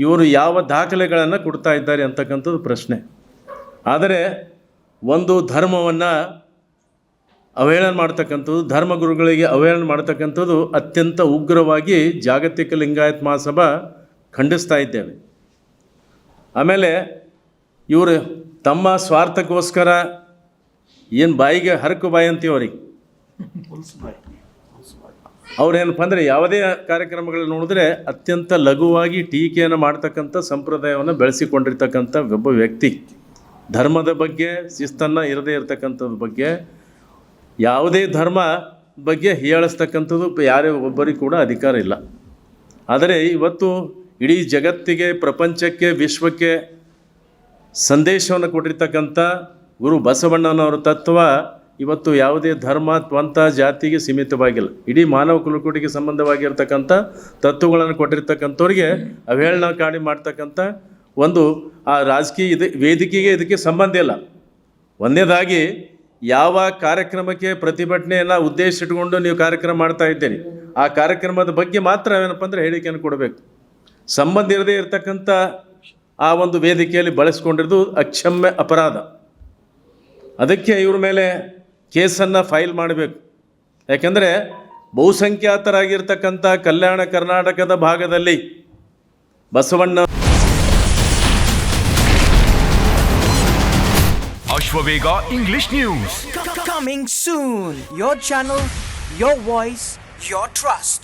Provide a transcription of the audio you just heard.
ಇವರು ಯಾವ ದಾಖಲೆಗಳನ್ನು ಕೊಡ್ತಾ ಇದ್ದಾರೆ ಅಂತಕ್ಕಂಥದ್ದು ಪ್ರಶ್ನೆ. ಆದರೆ ಒಂದು ಧರ್ಮವನ್ನು ಅವಹೇಳನ ಮಾಡ್ತಕ್ಕಂಥದ್ದು, ಧರ್ಮಗುರುಗಳಿಗೆ ಅವಹೇಳನ ಮಾಡ್ತಕ್ಕಂಥದ್ದು ಅತ್ಯಂತ ಉಗ್ರವಾಗಿ ಜಾಗತಿಕ ಲಿಂಗಾಯತ್ ಮಹಾಸಭಾ ಖಂಡಿಸ್ತಾ ಇದ್ದೇವೆ. ಆಮೇಲೆ ಇವರು ತಮ್ಮ ಸ್ವಾರ್ಥಕ್ಕೋಸ್ಕರ ಏನು ಬಾಯಿಗೆ ಹರಕು ಬಾಯಿ ಅಂತೀವಿ ಅವ್ರಿಗೆ, ಅವ್ರೇನಪ್ಪ ಅಂದರೆ ಯಾವುದೇ ಕಾರ್ಯಕ್ರಮಗಳಲ್ಲಿ ನೋಡಿದ್ರೆ ಅತ್ಯಂತ ಲಘುವಾಗಿ ಟೀಕೆಯನ್ನು ಮಾಡ್ತಕ್ಕಂಥ ಸಂಪ್ರದಾಯವನ್ನು ಬೆಳೆಸಿಕೊಂಡಿರ್ತಕ್ಕಂಥ ಒಬ್ಬ ವ್ಯಕ್ತಿ. ಧರ್ಮದ ಬಗ್ಗೆ ಶಿಸ್ತನ್ನು ಇರದೇ ಇರತಕ್ಕಂಥದ್ರ ಬಗ್ಗೆ, ಯಾವುದೇ ಧರ್ಮ ಬಗ್ಗೆ ಹೀಯಾಳಿಸ್ತಕ್ಕಂಥದ್ದು ಯಾರೇ ಒಬ್ಬರಿಗೂ ಕೂಡ ಅಧಿಕಾರ ಇಲ್ಲ. ಆದರೆ ಇವತ್ತು ಇಡೀ ಜಗತ್ತಿಗೆ, ಪ್ರಪಂಚಕ್ಕೆ, ವಿಶ್ವಕ್ಕೆ ಸಂದೇಶವನ್ನು ಕೊಟ್ಟಿರ್ತಕ್ಕಂಥ ಗುರು ಬಸವಣ್ಣನವರ ತತ್ವ ಇವತ್ತು ಯಾವುದೇ ಧರ್ಮ, ಪಂಥ, ಜಾತಿಗೆ ಸೀಮಿತವಾಗಿಲ್ಲ. ಇಡೀ ಮಾನವ ಕುಲಕೋಟಿಗೆ ಸಂಬಂಧವಾಗಿರ್ತಕ್ಕಂಥ ತತ್ವಗಳನ್ನು ಕೊಟ್ಟಿರ್ತಕ್ಕಂಥವ್ರಿಗೆ ಅವಹೇಳನಕಾರಿ ಮಾಡ್ತಕ್ಕಂಥ ಒಂದು ಆ ರಾಜಕೀಯ ವೇದಿಕೆಗೆ ಇದಕ್ಕೆ ಸಂಬಂಧ ಇಲ್ಲ. ಒಂದನೇದಾಗಿ ಯಾವ ಕಾರ್ಯಕ್ರಮಕ್ಕೆ ಪ್ರತಿಭಟನೆಯನ್ನು ಉದ್ದೇಶ ಇಟ್ಕೊಂಡು ನೀವು ಕಾರ್ಯಕ್ರಮ ಮಾಡ್ತಾ ಇದ್ದೀರಿ, ಆ ಕಾರ್ಯಕ್ರಮದ ಬಗ್ಗೆ ಮಾತ್ರ ಏನಪ್ಪ ಅಂದರೆ ಹೇಳಿಕೆಯನ್ನು ಕೊಡಬೇಕು. ಸಂಬಂಧ ಇರದೇ ಇರತಕ್ಕಂಥ ಆ ಒಂದು ವೇದಿಕೆಯಲ್ಲಿ ಬಳಸ್ಕೊಂಡಿರೋದು ಅಕ್ಷಮ್ಯ ಅಪರಾಧ. ಅದಕ್ಕೆ ಇವ್ರ ಮೇಲೆ ಕೇಸನ್ನು ಫೈಲ್ ಮಾಡಬೇಕು. ಯಾಕೆಂದರೆ ಬಹುಸಂಖ್ಯಾತರಾಗಿರ್ತಕ್ಕಂಥ ಕಲ್ಯಾಣ ಕರ್ನಾಟಕದ ಭಾಗದಲ್ಲಿ Basavanna Ashwavega English News. Coming soon. Your channel, your voice, your trust.